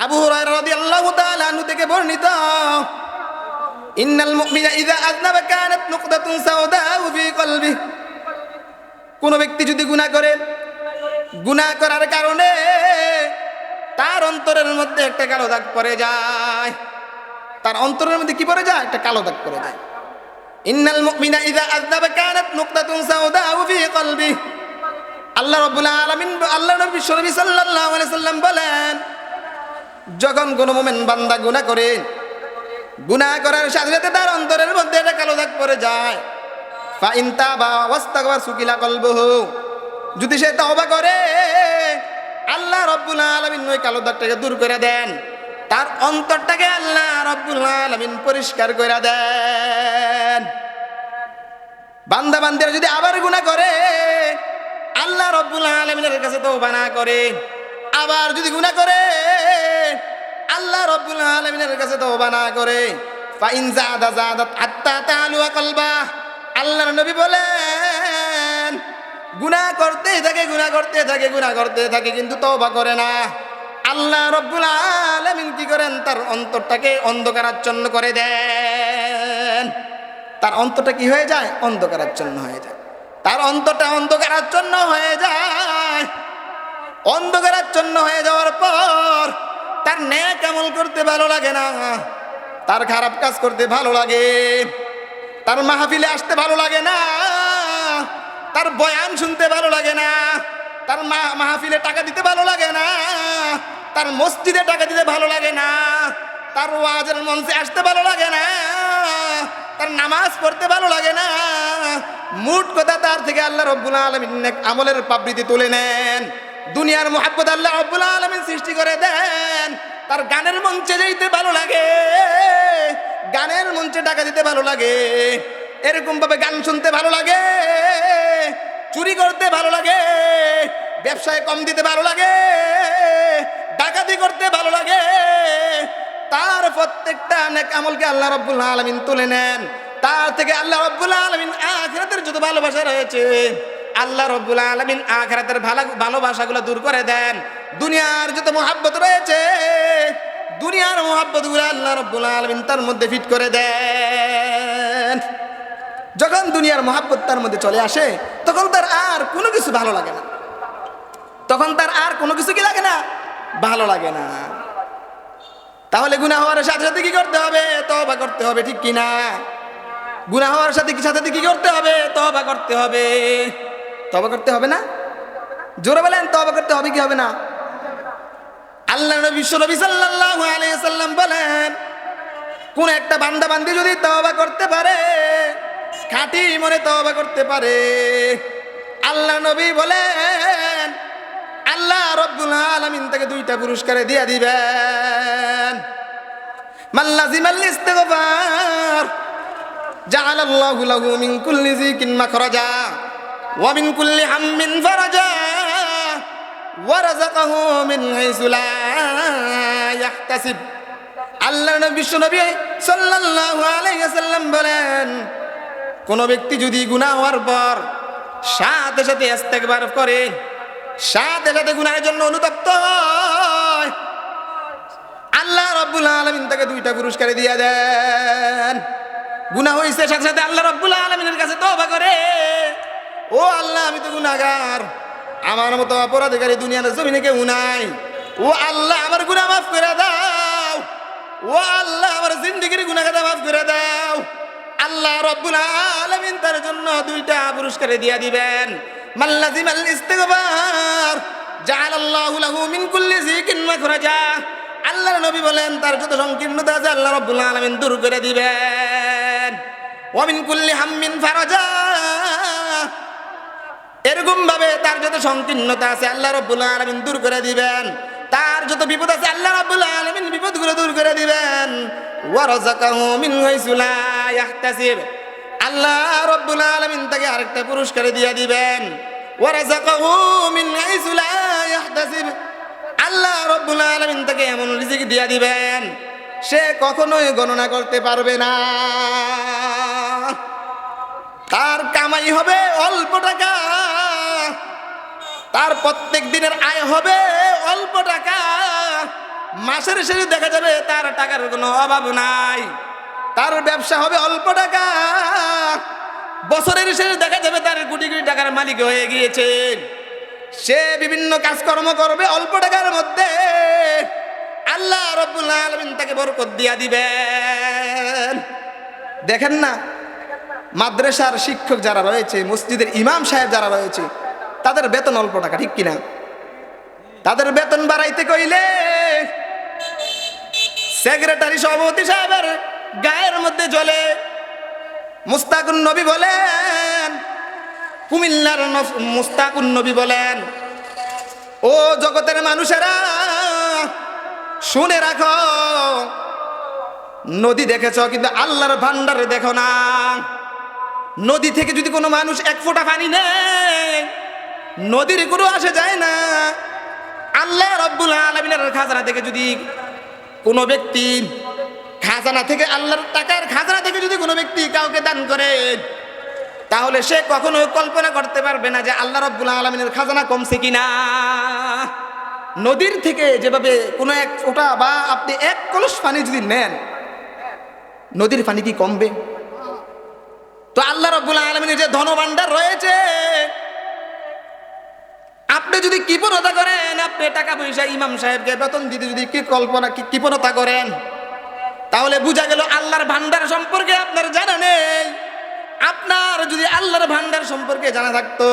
আবু হুরায়রা রাদিয়াল্লাহু তাআলা আনহু থেকে বর্ণিত, ইন্নাল মুমিনা ইযা আযনাবা কানাত নুকতাতুন সাওদাউ ফি কলবিহি, কোন ব্যক্তি যদি গুনাহ করে, গুনাহ করার কারণে তার অন্তরের মধ্যে একটা কালো দাগ পড়ে যায়। তার অন্তরের মধ্যে কি পড়ে যায়? একটা কালো দাগ পড়ে যায়। ইন্নাল মুমিনা ইযা আযনাবা কানাত নুকতাতুন সাওদাউ ফি কলবিহি, আল্লাহ রাব্বুল আলামিন, আল্লাহ নবী সাল্লাল্লাহু আলাইহি সাল্লাম বলেন, যখন কোন মুমিন বান্দা গুনাহ করে, গুনাহ করার সাথে সাথে তার অন্তরের মধ্যে একটা কালো দাগ পড়ে যায়, ফা ইন তাবা ওয়াস্তাগফার সুকিলা কলবুহু, যদি সে তওবা করে আল্লাহ রাব্বুল আলামিন ওই কালো দাগটাকে দূর করে দেন, তার অন্তরটাকে আল্লাহ রাব্বুল আলামিন পরিষ্কার করে দেন। বান্দা বান্দিরা যদি আবার গুনাহ করে, আল্লাহ রাব্বুল আলামিনের কাছে তওবা না করে, আবার যদি গুনাহ করে আল্লাহ রাব্বুল আলামিনের কাছে তওবা না করে, ফা ইন যাদা যাদাত হাত্তা তালু কলবা, আল্লাহর নবী বলেন গুনাহ করতেই থাকে, গুনাহ করতে থাকে, গুনাহ করতে থাকে, কিন্তু তওবা করে না, আল্লাহ রাব্বুল আলামিন কি করেন? তার অন্তরটাকে অন্ধকারাচ্ছন্ন করে দেন। তার অন্তরটা কি হয়ে যায়? অন্ধকারাচ্ছন্ন হয়ে যায়। তার অন্তরটা অন্ধকারাচ্ছন্ন হয়ে যায়। অন্ধকারাচ্ছন্ন হয়ে যাওয়ার পর তার নেক আমল করতে ভালো লাগে না, তার খারাপ কাজ করতে ভালো লাগে, তার মাহফিলে আসতে ভালো লাগে না, তার বয়ান শুনতে ভালো লাগে না, তার মাহফিলে টাকা দিতে ভালো লাগে না, তার মসজিদে টাকা দিতে ভালো লাগে না, তার ওয়াজের মঞ্চে আসতে ভালো লাগে না, তার নামাজ পড়তে ভালো লাগে না। মোট কথা তার থেকে আল্লাহ রাব্বুল আলামিন নেক আমলের পাবৃতি তুলে নেন। দুনিয়ার মুহাব্বত আল্লাহ রাব্বুল আলামিন সৃষ্টি করে দেন। তার গানের মঞ্চে যাইতে ভালো লাগে, গানের মঞ্চে টাকা দিতে ভালো লাগে, এরকম ভাবে গান শুনতে ভালো লাগে, চুরি করতে ভালো লাগে, ব্যবসায় কম দিতে ভালো লাগে, ডাকাতি করতে ভালো লাগে। তার প্রত্যেকটা নেক আমলকে আল্লাহ রাব্বুল আলামিন তুলে নেন। তার থেকে আল্লাহ রাব্বুল আলামিন আখিরাতের যত ভালোবাসা রয়েছে, আল্লাহ রাব্বুল আলামিন আখিরাতের ভালোবাসাগুলো দূর করে দেন। দুনিয়ার যত মুহাব্বত রয়েছে, দুনিয়ার মুহাব্বতগুলো আল্লাহ রাব্বুল আলামিন তার মধ্যে ফিট করে দেন। যখন দুনিয়ার মুহাব্বত তার মধ্যে চলে আসে, তখন তার আর কোনো কিছু ভালো লাগে না, তখন তার আর কোনো কিছু কি লাগে না? ভালো লাগে না। তাহলে গুনাহ হওয়ার সাথে সাথে কি করতে হবে? তওবা করতে হবে, ঠিক কি না? গুনাহ হওয়ার সাথে সাথে কি করতে হবে? তওবা করতে হবে। তওবা করতে হবে না? জোরে বলেন, তওবা করতে হবে কি হবে না? আল্লাহ নবী সাল্লাল্লাহু আলাইহি সাল্লাম বলেন, কোন একটা বান্দা বান্দি যদি তওবা করতে পারে, খাঁটি মনে তওবা করতে পারে, আল্লাহ নবী বলেন আল্লাহ রাব্বুল আলামিন তাকে দুইটা পুরস্কার দিয়ে দিবেন। মান লাযিমাল ইস্তিগফার জাআলাল্লাহু লাহু মিন কুল্লি যিকিন মাখরাজা ওয়া মিন কুল্লি হাম্মিন ফারাজা ওয়া রাযাকাহু মিন হাইসু লা ইয়াহতাসিব। আল্লাহ নবী সাল্লাল্লাহু আলাইহি ওয়াসাল্লাম বলেন, কোন ব্যক্তি যদি গুনাহ হওয়ার পর সাথে সাথে ইস্তেগফার করে, সাথে সাথে গুনাহের জন্য অনুতপ্ত হয়, আল্লাহ রাব্বুল আলামিন তাকে দুইটা পুরস্কার দিয়ে দেন। গুনাহ হইছে, সাথে সাথে আল্লাহ রাব্বুল আলামিনের কাছে তওবা করে, ও আল্লাহ আমি তো গুনাহগার, আমার মতো অপরাধকারী দুনিয়ার জমিনে কেউ নাই, ও আল্লাহ আমার গুনাহ মাফ করে দাও, ও আল্লাহ আমার জিন্দেগীর গুনাহটা মাফ করে দাও। আল্লাহ রাব্বুল আলামিন তার জন্য দুইটা পুরস্কার দিয়ে দিবেন। মান লাযিমাল ইস্তিগফার জাআলাল্লাহু লাহু মিন কুল্লি যিকিন মাখরাজা। আল্লাহর নবী বলেন তার যত সংকীর্ণতা আছে আল্লাহ রাব্বুল আলামিন দূর করে দিবেন। ওয়া মিন কুল্লি হাম্মিন ফারাজা, এরকম ভাবে তার যত সংকীর্ণতা আছে আল্লাহ রাব্বুল আলামিন দূর করে দিবেন। তার যত বিপদ আছে আল্লাহ রাব্বুল আলামিন বিপদগুলো দূর করে দিবেন। ওয়া রাযাকাহু মিন হাইসু লা ইয়াহতাসিব, আল্লাহ রাব্বুল আলামিন তাকে আরেকটা পুরস্কার দিয়ে দিবেন। ওয়া রাযাকাহু মিন হাইসু লা ইয়াহতাসিব, আল্লাহ রাব্বুল আলামিন তাকে এমন রিজিক দিয়ে দিবেন সে কখনোই গণনা করতে পারবে না। তার কামাই হবে অল্প টাকা, তার প্রত্যেক দিনের আয় হবে অল্প টাকা, মাসের শেষে দেখা যাবে তার টাকার কোনো অভাব নাই, তার ব্যবসা হবে অল্প টাকা। বছরের শেষে দেখা যাবে তার কোটি কোটি টাকার মালিক হয়ে গিয়েছে। সে বিভিন্ন কাজকর্ম করবে অল্প টাকার মধ্যে, আল্লাহ রাব্বুল আলামিন তাকে বরকত দিয়া দিবেন। দেখেন না, মাদ্রাসার শিক্ষক যারা রয়েছে, মসজিদের ইমাম সাহেব যারা রয়েছে, তাদের বেতন অল্প টাকা, ঠিক কিনা? তাদের বেতন বাড়াইতে কইলে সেক্রেটারি সভাপতি সাহেবের গায়ের মধ্যে জ্বলে। মুস্তাকুন নবী বলেন, কুমিল্লার মুস্তাকুন নবী বলেন, ও জগতের মানুষেরা শুনে রাখো, নদী দেখেছ কিন্তু আল্লাহর ভান্ডার দেখো না। নদী থেকে যদি কোনো মানুষ এক ফোঁটা পানি নেয়, নদীর কোনো আসে যায় না। আল্লাহ রাব্বুল আলামিনের খাজানা থেকে যদি কোনো ব্যক্তি খাজানা থেকে, আল্লাহর টাকার খাজানা থেকে যদি কোনো ব্যক্তি কাউকে দান করে, তাহলে সে কখনো কল্পনা করতে পারবে না যে আল্লাহ রাব্বুল আলামিনের খাজানা কমছে কিনা। নদীর থেকে যেভাবে কোনো এক ফোঁটা বা আপনি এক কলস পানি যদি নেন, নদীর পানি কি কমবে? তো আল্লাহ রাব্বুল আলামিনের যে ধনভাণ্ডার রয়েছে, আপনি যদি কৃপণতা করেন, আপনি টাকা পয়সা ইমাম সাহেবকে বেতন দিতে যদি কৃপণতা করেন, তাহলে বোঝা গেল আল্লাহর ভান্ডার সম্পর্কে আপনার জানা নেই। আপনার যদি আল্লাহর ভান্ডার সম্পর্কে জানা থাকতো,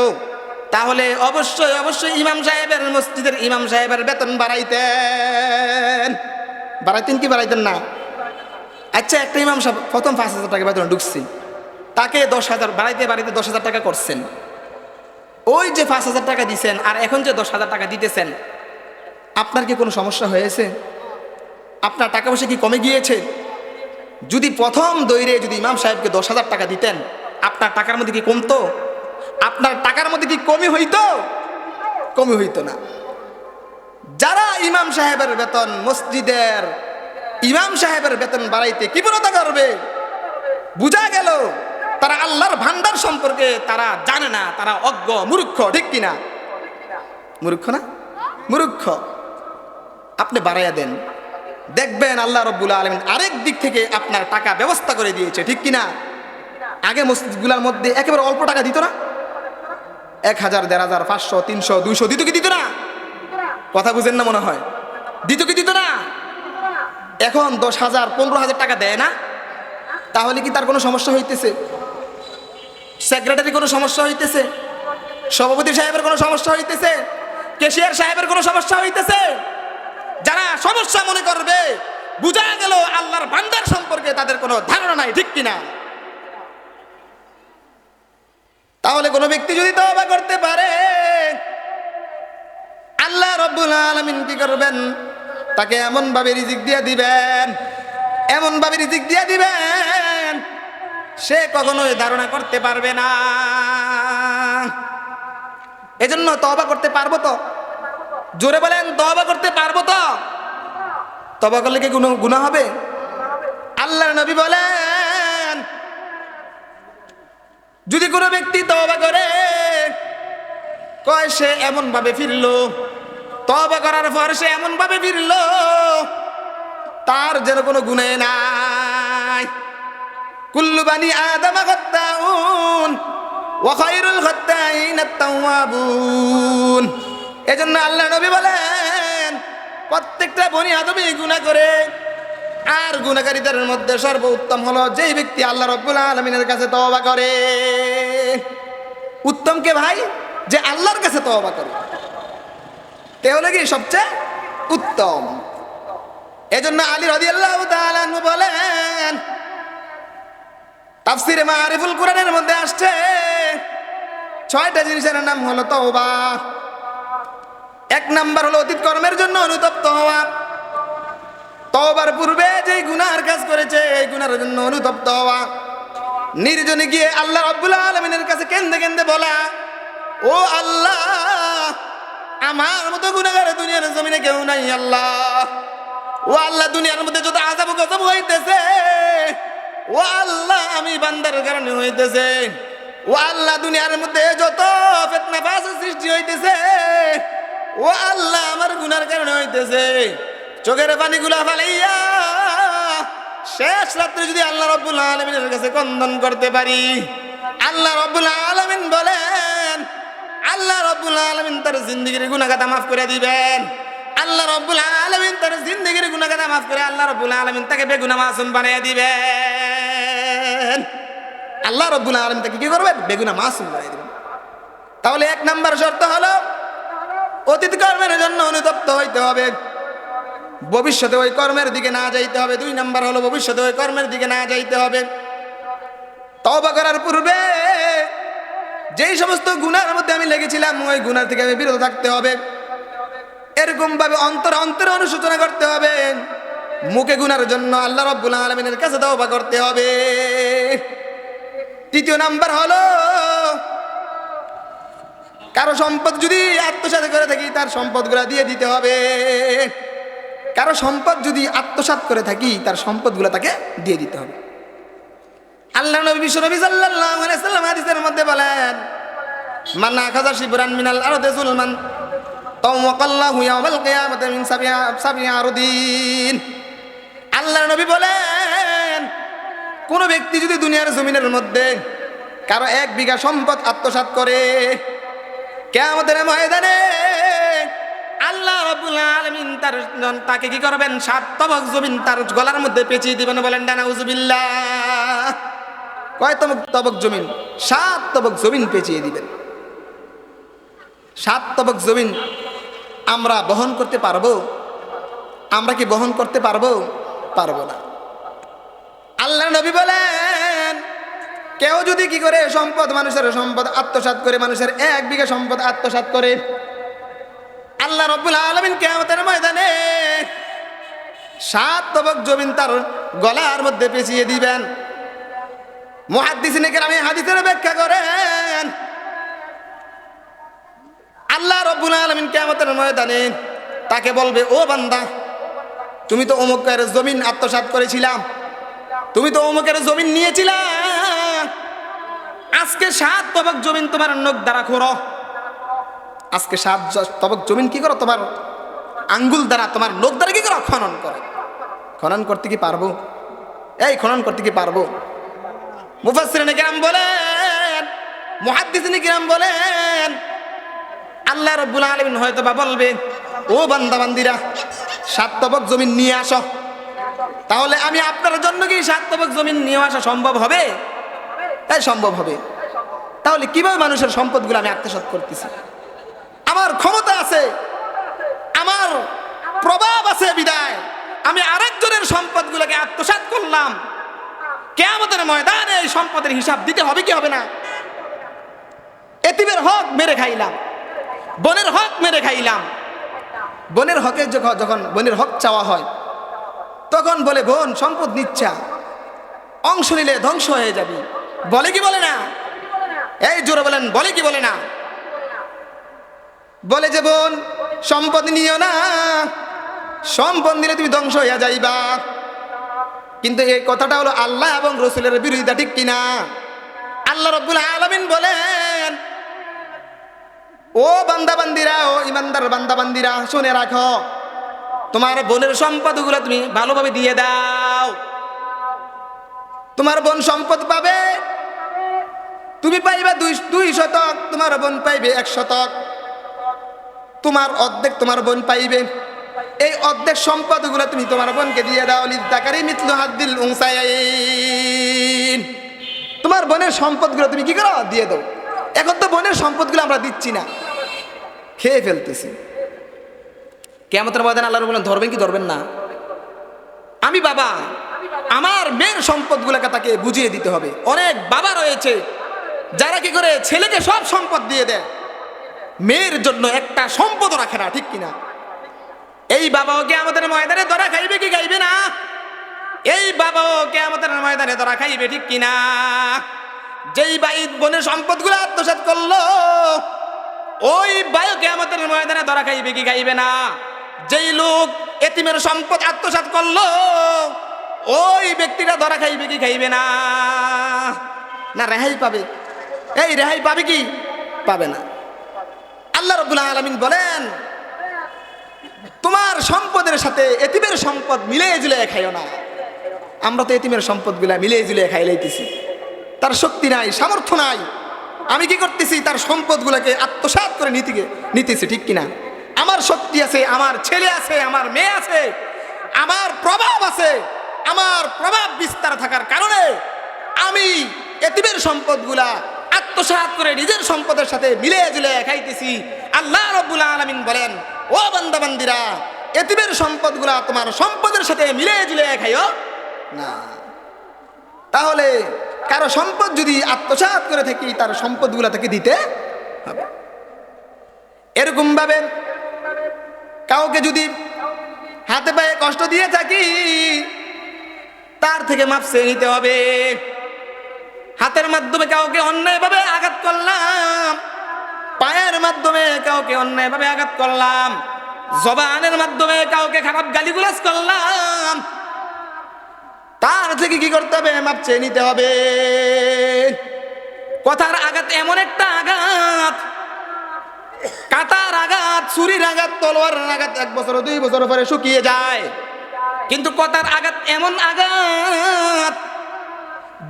তাহলে অবশ্যই অবশ্যই ইমাম সাহেবের, মসজিদের ইমাম সাহেবের বেতন বাড়াইতেন। বাড়াইতেন কি বাড়াইতেন না? আচ্ছা, একটা ইমাম সাহেব প্রথম 5,000 টাকা বেতন ঢুকছে, তাকে 10,000 বাড়াইতে বাড়াইতে 10,000 টাকা করছেন। ওই যে 5,000 টাকা দিচ্ছেন আর এখন যে 10,000 টাকা দিতেছেন, আপনার কি কোনো সমস্যা হয়েছে? আপনার টাকা পয়সা কি কমে গিয়েছে? যদি প্রথম দৈরে যদি ইমাম সাহেবকে 10,000 টাকা দিতেন, আপনার টাকার মধ্যে কি কমতো? আপনার টাকার মধ্যে কি কমি হইতো? কমি হইতো না। যারা ইমাম সাহেবের বেতন, মসজিদের ইমাম সাহেবের বেতন বাড়াইতে কৃপণতা করবে, বুঝা গেল তারা আল্লাহর ভান্ডার সম্পর্কে তারা জানে না, তারা অজ্ঞ, মূর্খ, ঠিক কিনা? মূর্খ না? মূর্খ। আপনি বাড়াইয়া দেন, দেখবেন আল্লাহ রাব্বুল আলামিন আরেক দিক থেকে আপনার টাকা ব্যবস্থা করে দিয়েছে, ঠিক কিনা? আগে মসজিদগুলোর মধ্যে একেবারে অল্প টাকা দিত না, 1,000, 1,500, 500, 300, 200 দিত কি দিত না? কথা বুঝেন না মনে হয়। দিত কি দিত না? এখন 10,000, 15,000 টাকা দেয় না। তাহলে কি তার কোনো সমস্যা হইতেছে? সেক্রেটারি কোনো সমস্যা হইতেছে? সভাপতি সাহেবের কোনো সমস্যা হইতেছে? ক্যাশিয়ার সাহেবের কোনো সমস্যা হইতেছে? যারা সমস্যা মনে করবে, বুঝা গেল আল্লাহর ভান্ডার সম্পর্কে তাদের কোনো ধারণা নাই, ঠিক কিনা? তাহলে কোনো ব্যক্তি যদি তওবা করতে পারে, আল্লাহ রাব্বুল আলামিন কি করবেন? তাকে এমন ভাবে রিজিক দিয়ে দিবেন, এমন ভাবে রিজিক দিয়ে দিবেন, সে কখনোই ধারণা করতে পারবে না। এজন্য তওবা করতে পারবো তো? জোরে বলেন, তওবা করতে পারবো তো? তওবা করলে কি গুনাহ হবে? আল্লাহর নবী বলেন, যদি কোনো ব্যক্তি তওবা করে, কয় সে এমন ভাবে ফিরলো, তওবা করার পর সে এমন ভাবে ফিরলো তার যেন কোনো গুনাহ নাই। কুল্লু বানি আদম খাত্তাউন ওয়া খায়রুল খাত্তাইন আত-তাওয়াবুন। এজন্য আল্লাহ নবী বলেন, প্রত্যেকটা বনি আদমই গুনাহ করে, আর গুনাহকারীদের মধ্যে সর্বোত্তম হলো যেই ব্যক্তি আল্লাহ রাব্বুল আলামিনের কাছে তওবা করে। উত্তম কে ভাই? যে আল্লাহর কাছে তওবা করে, তাহলে কি সবচেয়ে উত্তম। এজন্য আলী রাদিয়াল্লাহু তাআলা আনহু বলেন, তাফসীরে মারিফুল কোরআনের মধ্যে আসছে 6টা জিনিসের নাম হলো তওবা। 1 নাম্বার হলো অতীত কর্মের জন্য অনুতপ্ত হওয়া। তওবার পূর্বে যেই গুনাহের কাজ করেছে এই গুনাহের জন্য অনুতপ্ত হওয়া। নির্জনে গিয়ে আল্লাহ রাব্বুল আলামিনের কাছে কেঁদে কেঁদে বলা, ও আল্লাহ, আমার মতো গুনাহগার দুনিয়ার জমিনে কেউ নাই আল্লাহ। ও আল্লাহ, দুনিয়ার মধ্যে যত আযাব গজব হইতেছে, ও আল্লাহ আমি বান্দার কারণে হইতেছে। ও আল্লাহ, দুনিয়ার মধ্যে যত ফিতনা ফাসাদ সৃষ্টি হইতেছে, ও আল্লাহ আমার গুনার কারণে হইতেছে। চোখের পানিগুলা ফালাইয়া শেষ রাত্রে যদি আল্লাহ রাব্বুল আলামিনের কাছে ক্রন্দন করতে পারি, আল্লাহ রাব্বুল আলামিন বলেন, আল্লাহ রাব্বুল আলামিন তার জিন্দেগীর গুনাহগাতা মাফ করে দিবেন। আল্লাহ রাব্বুল আলামিন তার জিন্দেগীর গুনাহগাতা মাফ করে আল্লাহ রাব্বুল আলামিন তাকে বেগুনাহ মাসুম বানিয়ে দিবেন। আল্লাহ রাব্বুল আলামিন তাকে কি করবেন? বেগুনাহ মাসুম বানিয়ে দিবেন। তাহলে এক নাম্বার শর্ত হলো অতীত কর্মের জন্য অনুতপ্ত হইতে হবে, ভবিষ্যতে ওই কর্মের দিকে না যাইতে হবে। 2 নাম্বার হলো ভবিষ্যতে ওই কর্মের দিকে না যাইতে হবে। তওবা করার পূর্বে যেই সমস্ত গুনার মধ্যে আমি লেগেছিলাম ওই গুনার থেকে আমি বিরত থাকতে হবে। এরকম ভাবে অন্তরে অনুশোচনা করতে হবে। মুখে গুনার জন্য আল্লাহ রাব্বুল আলামিনের কাছে তওবা করতে হবে। 3 নাম্বার হলো কারো সম্পদ যদি আত্মসাৎ করে থাকি তার সম্পদগুলা দিয়ে দিতে হবে। কারো সম্পদ যদি আত্মসাৎ করে থাকি তার সম্পদগুলো তাকে দিয়ে দিতে হবে। আল্লাহ নবী বিশ্বনবী সাল্লাল্লাহু আলাইহি ওয়াসাল্লাম হাদিসের মধ্যে বলেন, মান আখাযা শিবরান মিনাল আরদি যুলমান তাওয়াক্কাল্লাহু ইয়াওমাল কিয়ামাতি মিন সাব'i আরদিন। আল্লাহ নবী বলেন, কোন ব্যক্তি যদি দুনিয়ার জমিনের মধ্যে কারো 1 বিঘা সম্পদ আত্মসাৎ করে, কিয়ামতের ময়দানে আল্লাহ রাব্বুল আলামিন তাকে কি করবেন? 7 তবক জমিন তার গলার মধ্যে পেঁচিয়ে দিবেন। বলেন না নাউযুবিল্লাহ। কয় তবক জমিন? 7 তবক জমিন পেঁচিয়ে দিবেন। 7 তবক জমিন আমরা বহন করতে পারবো? আমরা কি বহন করতে পারবো? পারবো না। আল্লাহ নবী বলেন, কেউ যদি কি করে মানুষের সম্পদ আত্মসাৎ করে, মানুষের 1 বিঘা সম্পদ আত্মসাৎ করে, আল্লাহ রাব্বুল আলামিন কিয়ামতের ময়দানে 7 তবক জমিন তার গলার মধ্যে পেঁচিয়ে দিবেন। মুহাদ্দিসিনে কেরাম এই হাদিসের ব্যাখ্যা করেন, আল্লাহ রাব্বুল আলামিন কিয়ামতের ময়দানে তাকে বলবে, ও বান্দা, তুমি তো অমুকের জমিন আত্মসাৎ করেছিলাম, তুমি তো অমুকের জমিন নিয়েছিলা, আজকে 7 তবক জমিন তোমার নখ দ্বারা খোঁড়ো। আজকে 7 তবক জমিন কি করো? তোমার আঙ্গুল দ্বারা, তোমার নখ দ্বারা কি করো? খনন করো। খনন করতে কি পারবো? এই খনন করতে কি পারবো? মুফাসসিরিনে কিরাম বলেন, মুহাদ্দিসিনে কিরাম বলেন, আল্লাহ রাব্বুল আলামিন হয়তো বা বলবেন, ও বান্দা বান্দিরা, 7 তবক জমিন নিয়ে আসো। তাহলে আমি আপনার জন্য কি 7 তবক জমিন নিয়ে আসা সম্ভব হবে? তাই সম্ভব হবে। তাহলে কিভাবে মানুষের সম্পদগুলো আমি আত্মসাৎ করতেছি? আমার ক্ষমতা আছে, আমার প্রভাব আছে বিদায় আমি আরেকজনের সম্পদগুলোকে আত্মসাৎ করলাম। কিয়ামতের ময়দানে এই সম্পদের হিসাব দিতে হবে কি হবে না? এতিমের হক মেরে খাইলাম, বোনের হক মেরে খাইলাম। বোনের হকের যখন বোনের হক চাওয়া হয় তখন বলে, বোন সম্পদ নিচ্ছা, অংশ নিলে ধ্বংস হয়ে যাবি। বলে কি বলে না? এই জোরে বলেন, বলে কি বলে না? বলে যে বোন সম্পদ নিও না, সম্পদ নিলে তুমি ধ্বংস হইয়া যাইবা। কিন্তু এই কথাটা হলো আল্লাহ এবং রাসূলের বিরোধিতা, ঠিক কিনা? আল্লাহ রাব্বুল আলামিন বলেন, ও বান্দা বান্দিরা, ও ইমানদার বান্দা বান্দিরা, শুনে রাখো, তোমার বোনের সম্পদগুলো তুমি ভালোভাবে দিয়ে দাও। তোমার বোন সম্পদ পাবে, তুমি পাইবে 2 শতক, তোমার বোন পাইবে 1 শতক। তোমার অর্ধেক তোমার বোন পাইবে। এই অর্ধেক সম্পদগুলো তুমি তোমার বোনকে দিয়ে দাও। লিযযাকারি মিথলু হাদ্দিল উনসায়াইন। তোমার বোনের সম্পদগুলো তুমি কি করো? দিয়ে দাও। এখন তো বোনের সম্পদগুলো আমরা দিচ্ছি না, খেয়ে ফেলতেছি। কিয়ামতের ময়দানে আল্লাহ বলেন, ধরবেন কি ধরবেন না? আমি বাবা, আমার মেয়ের সম্পদগুলোকে তাকে বুঝিয়ে দিতে হবে। অনেক বাবা রয়েছে যারা কি করে ছেলেকে সব সম্পদ দিয়ে দেয়, মেয়ের জন্য একটা সম্পদও রাখে না, ঠিক কিনা? এই বাবাও কিয়ামতের ময়দানে ধরা খাইবে কি খাইবে না? এই বাবাও কিয়ামতের ময়দানে ধরা খাইবে, ঠিক কিনা? যেই ভাই বোনের সম্পদগুলো আত্মসাৎ করলো ওই ভাই কিয়ামতের ময়দানে ধরা খাইবে কি খাইবে না? যেই লোক এতিমের সম্পদ আত্মসাৎ করলো ওই ব্যক্তিটা ধরা খাইবে কি খাইবে না? না রেহাই পাবে? এই রেহাই পাবে কি? পাবে না। আল্লাহ রাব্বুল আলামিন বলেন, তোমার সম্পদের সাথে এতিমের সম্পদ মিলিয়ে ঝুলিয়ে খাইও না। আমরা তো এতিমের সম্পদগুলা মিলিয়ে ঝুলিয়ে খাই লাইতেছি। তার শক্তি নাই, সামর্থ্য নাই, আমি কি করতেছি, তার সম্পদগুলোকে আত্মসাৎ করে নিতেছি, ঠিক কিনা? আমার শক্তি আছে, আমার ছেলে আছে, আমার মেয়ে আছে, আমার প্রভাব আছে, আমার প্রভাব বিস্তার থাকার কারণে আমি এতিমের সম্পদগুলা আত্মসাৎ করে নিজের সম্পদের সাথে মিলিয়ে ঝুলিয়ে খাইতেছি। আল্লাহ রাব্বুল আলামিন বলেন, ও বান্দা বান্দিরা, এতিমের সম্পদগুলা তোমার সম্পদের সাথে মিলিয়ে ঝুলিয়ে খাইও না। তাহলে কারো সম্পদ যদি আত্মসাৎ করে থাকি, তার সম্পদগুলা তাকে দিতে হবে। এরকম ভাবে কাউকে যদি হাতে পায়ে কষ্ট দিয়ে থাকি, তার থেকে মাপ চেয়ে নিতে হবে। হাতের মাধ্যমে কাউকে অন্যায়ভাবে আঘাত করলাম, পায়ের মাধ্যমে কাউকে অন্যায়ভাবে আঘাত করলাম, জবানের মাধ্যমে কাউকে খারাপ গালিগুলাজ করলাম, তার থেকে কি করতে হবে? মাপ চেয়ে নিতে হবে। কথার আঘাত এমন একটা আঘাত, কাঁটার আঘাত, ছুরির আঘাত, তলোয়ারের আঘাত 1 বছর 2 বছর পরে শুকিয়ে যায়, কিন্তু কথার আঘাত এমন আঘাত,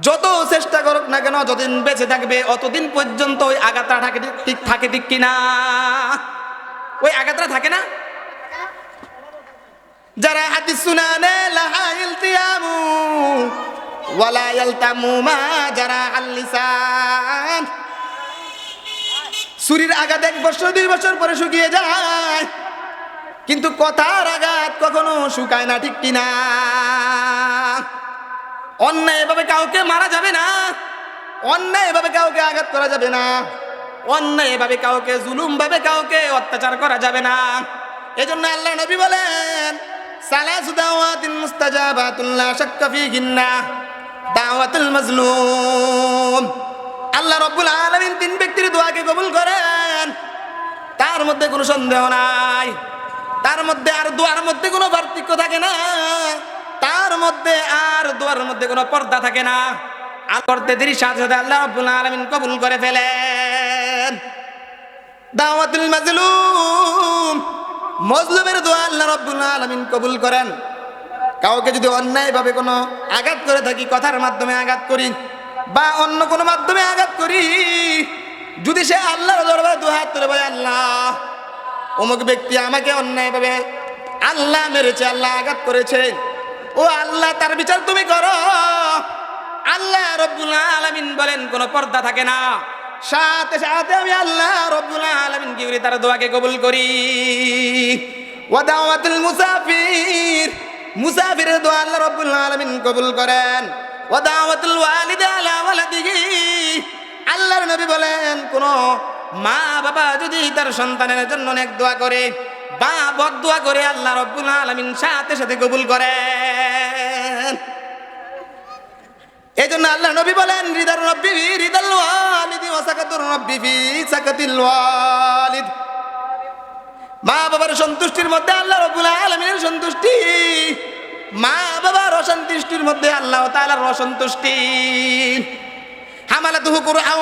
যত চেষ্টা করুক না কেন, যতদিন বেঁচে থাকবে অতদিন পর্যন্ত ওই আঘাতটা থাকে, ঠিক কিনা? ওই আঘাতটা থাকে না? যারা হাদিস শুনানে লাহা ইলতিয়ামু ওয়ালা ইয়ালতামু মা যারা আল লিসান, ছুরির আঘাত 1 বছর 2 বছর পরে শুকিয়ে যায়, কিন্তু কথার আঘাত কখনো শুকায় না, ঠিক কিনা? অন্যায়ভাবে কাউকে মারা যাবে না, অন্যায়ভাবে কাউকে আঘাত করা যাবে না, অন্যায়ভাবে কাউকে জুলুমভাবে কাউকে অত্যাচার করা যাবে না। এজন্য আল্লাহ নবী বলেন, সালাসু দাওয়াতিন মুস্তাজাবাতুন লা শাক্কা ফীহিন্না দাওয়াতুল মাজলুম। আল্লাহ রাব্বুল আলামিন 3 ব্যক্তির দোয়াকে কবুল করেন, তার মধ্যে কোনো সন্দেহ নাই, তার মধ্যে আর দোয়ার মধ্যে কোনো পার্থক্য থাকে না, তার মধ্যে আর দোয়ার মধ্যে কোনো পর্দা থাকে না। আর করতে দেরি সাথে সাথে আল্লাহ রাব্বুল আলামিন কবুল করে ফেলেন। দাওয়াতুল মাজলুম, মজলুমের দোয়া আল্লাহ রাব্বুল আলামিন কবুল করেন। কাউকে যদি অন্যায়ভাবে কোনো আঘাত করে থাকি, কথার মাধ্যমে আঘাত করি বা অন্য কোনো মাধ্যমে আঘাত করি, যদি সে আল্লাহর দরবারে 2 হাত তুলে বলে, আল্লাহ অমুক ব্যক্তি আমাকে অন্যায়ভাবে আল্লাহ মেরেছে, আল্লাহ আঘাত করেছে, ও আল্লাহ তার বিচার তুমি করো। আল্লাহ রাব্বুল আলামিন বলেন কোনো পর্দা থাকে না, সাথে সাথে আমি আল্লাহ রাব্বুল আলামিন কি করি? তার দোয়াকে কবুল করি। ওয়া দাওয়াতুল মুসাফির, মুসাফিরের দোয়া আল্লাহ রাব্বুল আলামিন কবুল করেন। ওয়া দাওয়াতুল ওয়ালিদি আলা ওয়ালাদিহি, আল্লাহর নবী বলেন কোন মা বাবা যদি তার সন্তানের জন্য অনেক দোয়া করে বা বদদোয়া করে, আল্লাহ রাব্বুল আলামিন সাথে সাথে কবুল করেন। এজন্য আল্লাহ নবী বলেন, রিদার রব্বি ফি রিদাল ওয়ালিদি ওয়া সাকাতুর রব্বি ফি সাকাতিল ওয়ালিদ। মা বাবার সন্তুষ্টির মধ্যে আল্লাহ রাব্বুল আলামিনের সন্তুষ্টি, মা বাবার অসন্তুষ্টির মধ্যে আল্লাহ তাআলার অসন্তুষ্টি। হামালাতুহু কুরআন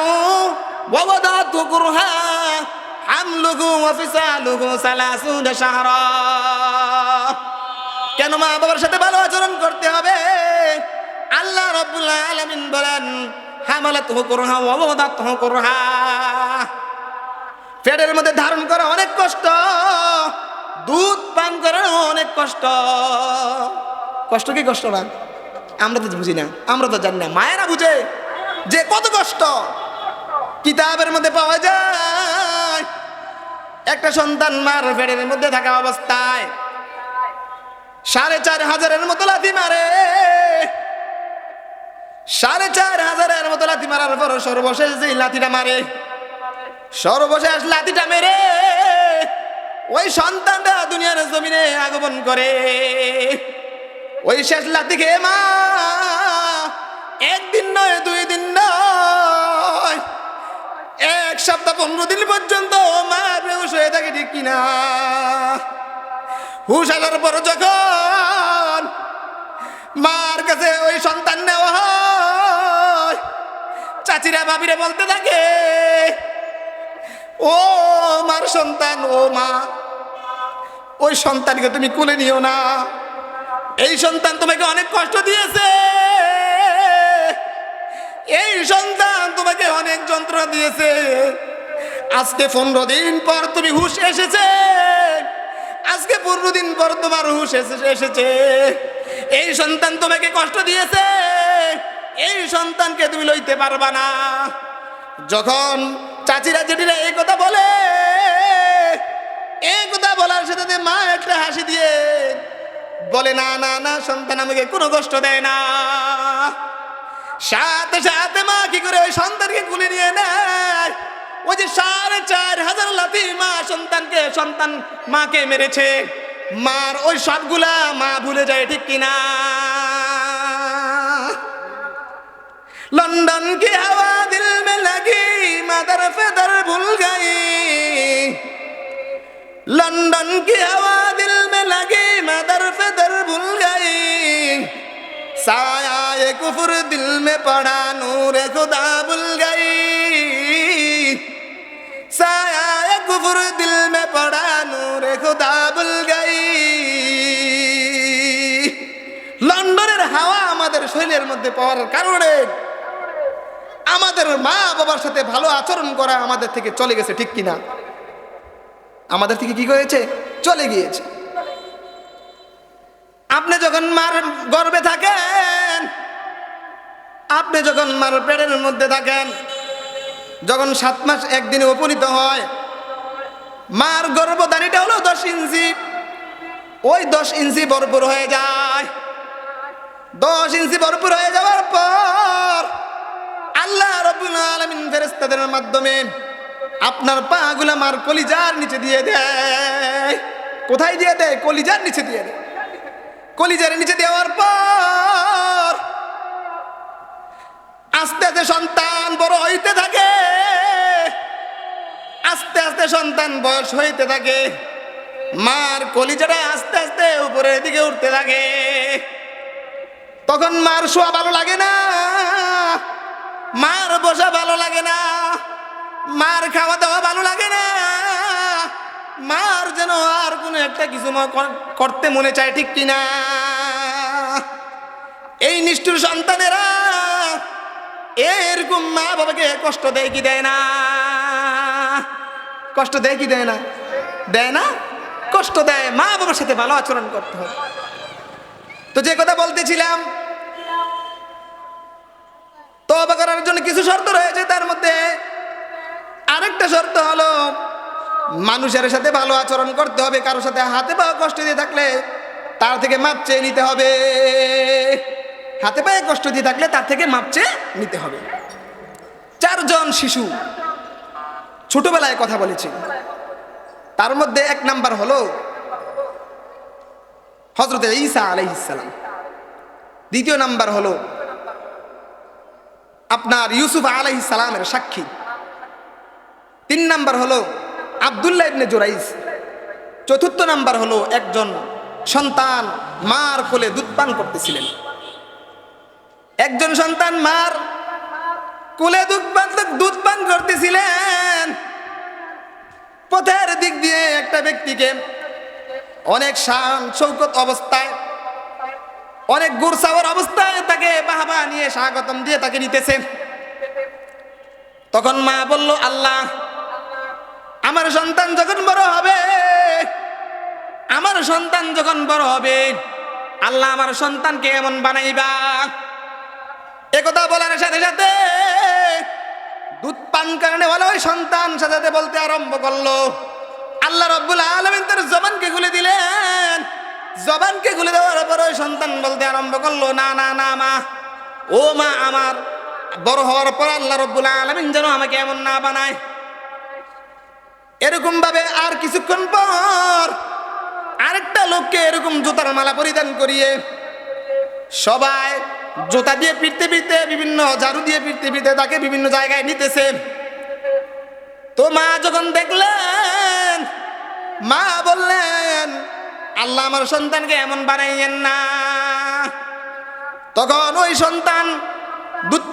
ওয়া ওয়াদাতুহু কুরহা হামলুহু ওয়া ফিসালুহু 30 শাহরা। কেন মা বাবার সাথে ভালো আচরণ করতে হবে? আল্লাহ রাব্বুল আলামিন বলেন, হামালাতুহু কুরহা ওয়া ওয়াদাতুহু কুরহা, পেটের মধ্যে ধারণ করা অনেক কষ্ট, দুধ পান করা অনেক কষ্ট। কষ্ট কি কষ্ট না? আমরা তো বুঝি না, আমরা তো জানি না, মায়েরা বুঝে যে কত কষ্ট। কিতাবের মধ্যে পাওয়া যায়, একটা সন্তান মার পেটের মধ্যে থাকা অবস্থায় 4500-এর মতো লাথি মারে, 4500-এর মতো লাথি মারার পর সর্বশেষ যে লাথিটা মারে, সর্বশেষ লাথিটা মেরে ওই সন্তানটা দুনিয়ার জমিনে আগমন করে। ওই শেষ লাথি খেয়ে মা 1 দিন নয় 2 দিন নয় 1 সপ্তাহ 15 দিন পর্যন্ত মা বেহুশ হয়ে থাকে, ঠিক কিনা? হুশ আসার পর যখন মার কাছে ওই সন্তান নেওয়া হয়, চাচিরা ভাবিরা বলতে থাকে, ও মার সন্তান, ও মা ওই সন্তানকে তুমি কোলে নিও না। এই সন্তান তোমাকে অনেক কষ্ট দিয়েছে, এই সন্তান তোমাকে অনেক যন্ত্রণা দিয়েছে। আজকে 15 দিন পর তুমি হুঁশ এসেছে, আজকে 15 দিন পর তোমার হুঁশ এসেছে। এই সন্তান তোমাকে কষ্ট দিয়েছে, এই সন্তানকে তুমি লইতে পারবা না। যখন চাচিরা জেঠিরা এই কথা বলে, এই কথা বলার সাথে মা একটা হাসি দিয়ে বলে, না না না, সন্তান আমাকে কোনো কষ্ট দেয় না। সাথে সাথে মা কি করে ওই সন্তানকে কুলে নিয়ে নেয়। ওই যে 4,500 লাথি মা সন্তান মাকে মেরেছে, মার ওই সবগুলা মা ভুলে যায়, ঠিক কিনা? লন্ডন কি হাওয়া দিল মে লাগি, মাদার ফেদার ভুল গই। লন্ডন কি হাওয়া দিল মে লাগি, মাদার ফেদার ভুল গই। साया ये कुफर दिल में पड़ा, नूर खुदा भूल गई। साया ये कुफर दिल में पड़ा, नूर खुदा भूल गई। লন্ডনের হাওয়া আমাদের শরীরের মধ্যে পাওয়ার কারণে আমাদের মা বাবার সাথে ভালো আচরণ করা আমাদের থেকে চলে গেছে, ঠিক কিনা? আমাদের থেকে কি হয়েছে? চলে গিয়েছে। আপনি যখন মার গর্ভে থাকেন, আপনি যখন মার পেটের মধ্যে থাকেন, যখন 7 মাস 1 দিনে উপনীত হয়, মার গর্ভধারীটা হলো 10 ইঞ্চি। ওই 10 ইঞ্চি ভরপুর হয়ে যায়। 10 ইঞ্চি ভরপুর হয়ে যাওয়ার পর আল্লাহ রাব্বুল আলামিন ফেরেশতাদের মাধ্যমে আপনার পাগুলা মার কলিজার নিচে দিয়ে দেয়। কোথায় দিয়ে দেয়? কলিজার নিচে দিয়ে দেয়। কলিজার নিচে দেওয়ার পর আস্তে আস্তে সন্তান বড় হইতে থাকে, আস্তে আস্তে সন্তান বয়স হইতে থাকে, মার কলিজাটা আস্তে আস্তে উপরের দিকে উঠতে থাকে। তখন মার শোয়া ভালো লাগে না, মার বসা ভালো লাগে না, মার খাওয়া দাওয়া ভালো লাগে না, মার যেন আর কোনো একটা কিছু করতে মনে চায়, ঠিক কিনা? এই নিষ্ঠুর সন্তানেরা এরকম মা বাবাকে কষ্ট দেয় কি দেয় না? কষ্ট দেয় কি দেয় না? দেয় না, কষ্ট দেয়। মা বাবার সাথে ভালো আচরণ করতে হবে। তো যে কথা বলতেছিলাম, তওবা করার জন্য কিছু শর্ত রয়েছে। তার মধ্যে আরেকটা শর্ত হলো মানুষের সাথে ভালো আচরণ করতে হবে। কারোর সাথে হাতে পায়ে কষ্ট দিয়ে থাকলে তার থেকে মাপ চেয়ে নিতে হবে। হাতে পায়ে কষ্ট দিয়ে থাকলে তার থেকে মাপ চেয়ে নিতে হবে। 4 জন শিশু ছোটবেলায় কথা বলেছে। তার মধ্যে 1 নাম্বার হলো হযরত ঈসা আলাইহিস সালাম। 2য় নাম্বার হলো আপনার ইউসুফ আলাইহিস সালামের সাক্ষী। 3 নাম্বার হলো আব্দুল্লাহ ইবনে জুরাইজ। 4র্থ নাম্বার হলো একজন সন্তান মার কোলে দুধ পান করতেছিলেন। একজন সন্তান মার কোলে দুধ পান করতেছিলেন। পথের দিক দিয়ে একটা ব্যক্তিকে অনেক শান শৌকত অবস্থায়, অনেক গুরসাওয়ার অবস্থায় তাকে বাহবা নিয়ে স্বাগতম দিয়ে তাকে নিতেছে। তখন মা বলল, আল্লাহ, আমার সন্তান যখন বড় হবে, আমার সন্তান যখন বড় হবে, আল্লাহ আমার সন্তানকে এমন বানাইবা। একথা বলার সাথে সাথে দুধ পান কারণে ভালো ওই সন্তান সাথে বলতে আরম্ভ করলো। আল্লাহ রাব্বুল আলামিন তার জবানকে খুলে দিলেন। জবানকে খুলে দেওয়ার পর ওই সন্তান বলতে আরম্ভ করলো, না না না মা, ও মা, আমার বড় হওয়ার পর আল্লাহ রাব্বুল আলামিন যেন আমাকে এমন না বানায়। এরকম ভাবে আর কিছুক্ষণ পর আরেকটা লোককে এরকম জুতার মালা পরিধান করিয়ে সবাই জুতা দিয়ে পিটতে পিটতে, বিভিন্ন ঝাড়ু দিয়ে পিটতে পিটতে তাকে বিভিন্ন জায়গায় নিতেছে। তো মা যখন দেখলেন, মা বললেন, আল্লাহ আমার সন্তানকে এমন বানাইয়েন না। তখন ওই সন্তান, দুধ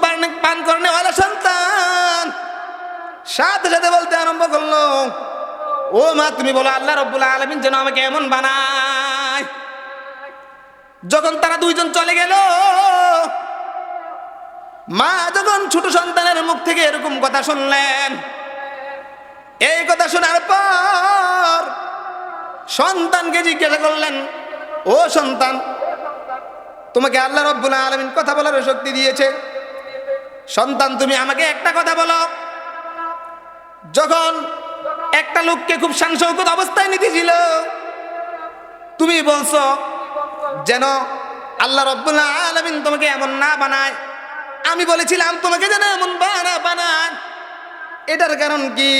পান করনেওয়ালা সন্তান সাথে সাথে বলতে আরম্ভ করলো, ও মা তুমি বলো আল্লাহ রাব্বুল আলামিন যেন আমাকে এমন বানায়। যখন তারা দুইজন চলে গেল, মা যখন ছোট সন্তানের মুখ থেকে এরকম কথা শুনলেন, এই কথা শোনার পর সন্তানকে জিজ্ঞাসা করলেন, ও সন্তান, তোমাকে আল্লাহ রাব্বুল আলামিন কথা বলার শক্তি দিয়েছে, সন্তান তুমি আমাকে একটা কথা বলো, যখন একটা লোককে খুব শান-শৌকত অবস্থায় নিতেছিল, তুমি বলছো যেন আল্লাহ রাব্বুল আলামিন তোমাকে এমন না বানায়, আমি বলেছিলাম তোমাকে যেন এমন বানায়, এটার কারণ কি?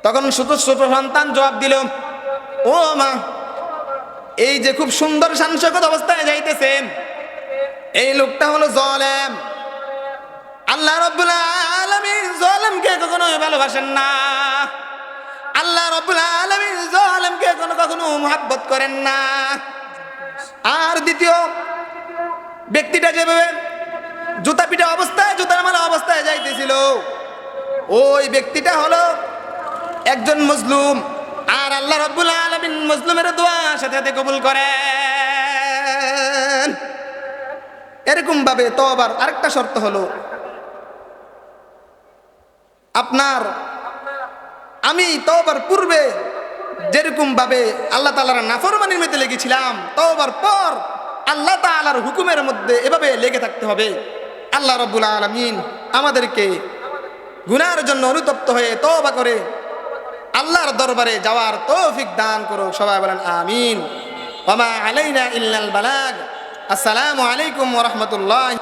তখন ছোট ছোট সন্তান জবাব দিল, ও মা, এই যে খুব সুন্দর শান-শৌকত অবস্থায় যাইতেছেন, এই লোকটা হলো জালেম। আল্লাহ রাব্বুল আলামিন জালেমকে কখনো ভালোবাসেন না, আল্লাহ রাব্বুল আলামিন জালেমকে কখনো মুহাব্বত করেন না। আর দ্বিতীয় ব্যক্তিটা যেভাবে জুতা পিটা অবস্থায়, জুতার মালা অবস্থায় যাইতেছিল, ওই ব্যক্তিটা হলো একজন মজলুম, আর আল্লাহ রাব্বুল আলামিন মজলুমের দোয়া সাথে সাথে কবুল করেন। এরকম ভাবে তওবার আরেকটা শর্ত হলো, আপনার আমি তওবার পূর্বে যেরকম ভাবে আল্লাহ তাআলার নাফরমানির মধ্যে লেগেছিলাম, তওবার পর আল্লাহ তাআলার হুকুমের মধ্যে এভাবে লেগে থাকতে হবে। আল্লাহ রাব্বুল আলামিন আমাদেরকে গুনাহের জন্য অনুতপ্ত হয়ে তওবা করে আল্লাহর দরবারে যাওয়ার তৌফিক দান করো। সবাই বলেন আমিন। ওয়া মা আলাইনা ইল্লাল বালাগ। আসসালামু আলাইকুম ওয়া রাহমাতুল্লাহ।